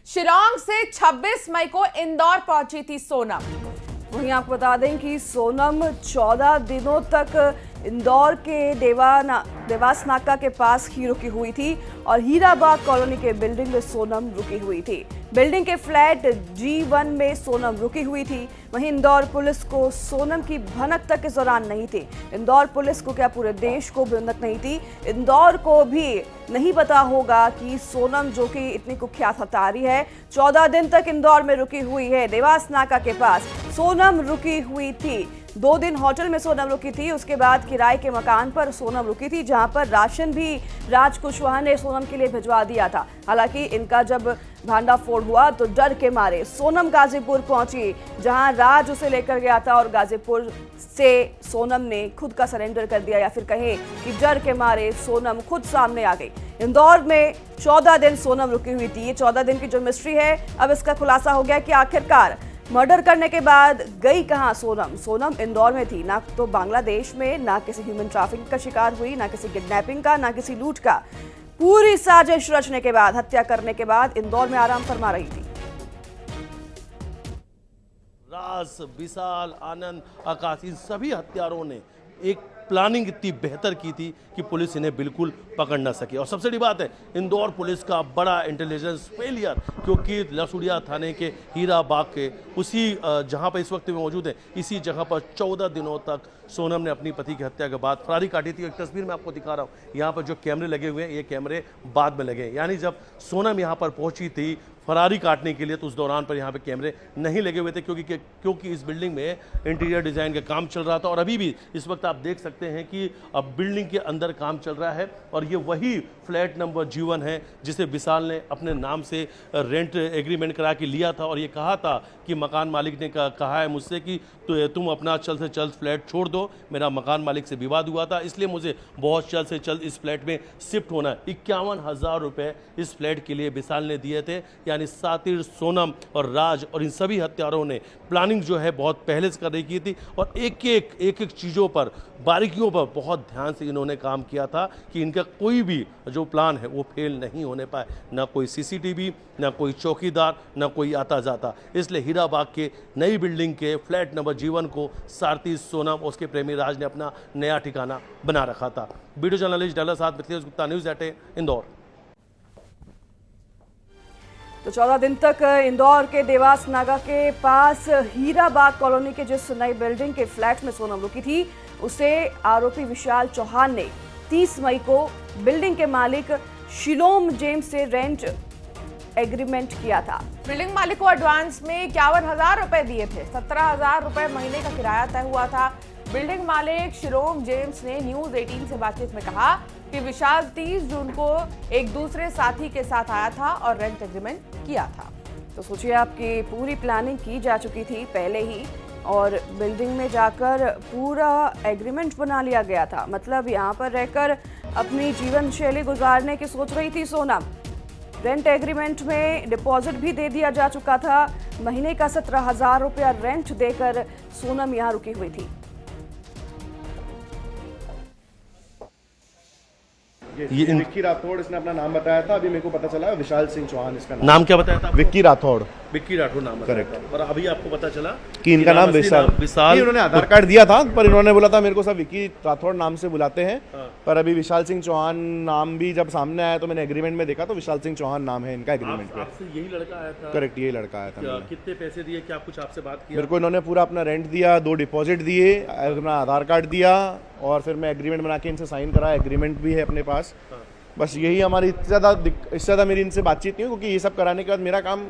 शिलांग से 26 मई को इंदौर पहुंची थी सोनम। वहीं आपको बता दें कि सोनम 14 दिनों तक इंदौर के देवास नाका के पास ही रुकी हुई थी और हीराबाग कॉलोनी के बिल्डिंग में सोनम रुकी हुई थी। बिल्डिंग के फ्लैट G1 में सोनम रुकी हुई थी। वहीं इंदौर पुलिस को सोनम की भनक तक इस दौरान नहीं थी। इंदौर पुलिस को क्या पूरे देश को भनक नहीं थी? इंदौर को भी नहीं पता होगा कि सोनम, जो कि इतनी कुख्यात हत्यारी है, 14 दिन तक इंदौर में रुकी हुई है। देवास नाका के पास सोनम रुकी हुई थी। 2 दिन होटल में सोनम रुकी थी, उसके बाद किराए के मकान पर सोनम रुकी थी, जहां पर राशन भी राज कुशवाहा ने सोनम के लिए भिजवा दिया था। हालांकि इनका जब भांडाफोड़ हुआ तो डर के मारे सोनम गाजीपुर पहुंची, जहां राज उसे लेकर गया था और गाजीपुर से सोनम ने खुद का सरेंडर कर दिया, या फिर कहें कि डर के मारे सोनम खुद सामने आ गई। इंदौर में 14 दिन सोनम रुकी हुई थी। ये 14 दिन की जो मिस्ट्री है, अब इसका खुलासा हो गया कि आखिरकार मर्डर करने के बाद गई कहां सोनम। सोनम इंदौर में थी, ना तो बांग्लादेश में, ना किसी ह्यूमन ट्रैफिकिंग का शिकार हुई, ना किसी किडनैपिंग का, ना किसी लूट का। पूरी साजिश रचने के बाद, हत्या करने के बाद इंदौर में आराम फरमा रही थी। राज, विशाल, आनंद, आकाश, इन सभी हत्यारों ने एक प्लानिंग इतनी बेहतर की थी कि पुलिस इन्हें बिल्कुल पकड़ ना सके। और सबसे बड़ी बात है, इंदौर पुलिस का बड़ा इंटेलिजेंस फेलियर, क्योंकि लसुड़िया थाने के हीराबाग के उसी जहां पर इस वक्त में मौजूद है, इसी जगह पर 14 दिनों तक सोनम ने अपनी पति की हत्या के बाद फरारी काटी थी। एक तस्वीर मैं आपको दिखा रहा हूँ, यहाँ पर जो कैमरे लगे हुए हैं, ये कैमरे बाद में लगे, यानी जब सोनम यहाँ पर पहुंची थी फरारी काटने के लिए, तो उस दौरान पर यहाँ पे कैमरे नहीं लगे हुए थे, क्योंकि इस बिल्डिंग में इंटीरियर डिज़ाइन का काम चल रहा था। और अभी भी इस वक्त आप देख सकते हैं कि अब बिल्डिंग के अंदर काम चल रहा है और ये वही फ्लैट नंबर G1 है जिसे विशाल ने अपने नाम से रेंट एग्रीमेंट करा के लिया था। और ये कहा था कि मकान मालिक ने कहा है मुझसे कि तुम अपना जल्द से जल्द फ्लैट छोड़ दो, मेरा मकान मालिक से विवाद हुआ था, इसलिए मुझे बहुत जल्द से जल्द इस फ्लैट में शिफ्ट होना है। 51,000 रुपये इस फ्लैट के लिए विशाल ने दिए थे। यानी सातिर, सोनम और राज और इन सभी हत्यारों ने प्लानिंग जो है बहुत पहले से कर रही की थी और एक एक चीज़ों पर, बारीकियों पर बहुत ध्यान से इन्होंने काम किया था कि इनका कोई भी जो प्लान है वो फेल नहीं होने पाए। ना कोई CCTV, ना कोई चौकीदार, ना कोई आता जाता। इसलिए हीराबाग के नई बिल्डिंग के फ्लैट नंबर G1 को सारथी सोनम और उसके प्रेमी राज ने अपना नया ठिकाना बना रखा था। वीडियो जर्नलिस्ट डॉलर साथ मिथिलेश गुप्ता, न्यूज़ 18 इंदौर। तो 14 दिन तक इंदौर के देवास नाका के पास हीराबाग कॉलोनी के जिस नई बिल्डिंग के फ्लैट में सोनम रुकी थी, उसे आरोपी विशाल चौहान ने 30 मई को बिल्डिंग के मालिक शिलोम जेम्स से रेंट एग्रीमेंट किया था। बिल्डिंग मालिक को एडवांस में 51,000 रुपए दिए थे। 17,000 रुपए महीने का किराया तय हुआ था। बिल्डिंग मालिक शिलोम जेम्स ने न्यूज़ 18 से बातचीत में कहा कि विशाल 30 जून को एक दूसरे साथी के साथ आया था और रेंट एग्रीमेंट किया था। तो सोचिए, आपकी पूरी प्लानिंग की जा चुकी थी पहले ही और बिल्डिंग में जाकर पूरा एग्रीमेंट बना लिया गया था। मतलब यहाँ पर रहकर अपनी जीवन शैली गुजारने की सोच रही थी सोनम। रेंट एग्रीमेंट में डिपॉजिट भी दे दिया जा चुका था। महीने का 17,000 रुपया रेंट देकर सोनम यहाँ रुकी हुई थी। ये विक्की राठौड़ इसने अपना नाम बताया था। अभी मेरे को पता चला विशाल सिंह चौहान इसका नाम क्या बताया था? विक्की राठौड़। विक्की राठौड़ नाम बताया था। और अभी आपको पता चला कि इनका नाम विशाल। इन्होंने आधार कार्ड दिया था, पर इन्होंने बोला था मेरे को सब विक्की राठौड़ नाम से बुलाते हैं। पर अभी विशाल सिंह चौहान नाम भी जब सामने आया तो मैंने एग्रीमेंट में देखा तो विशाल सिंह चौहान नाम है इनका एग्रीमेंट पे। आपसे यही लड़का आया था? करेक्ट, यही लड़का आया था। कितने पैसे दिए, क्या कुछ आपसे बात की? मेरे को इन्होंने पूरा अपना रेंट दिया, 2 डिपॉजिट दिए, अपना आधार कार्ड दिया और फिर मैं एग्रीमेंट बना के इनसे साइन करा। एग्रीमेंट भी है अपने पास। बस यही हमारी इससे ज़्यादा मेरी इनसे बातचीत नहीं, क्योंकि ये सब कराने के बाद मेरा काम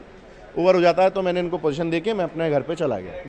ओवर हो जाता है। तो मैंने इनको पोजीशन देके मैं अपने घर पे चला गया।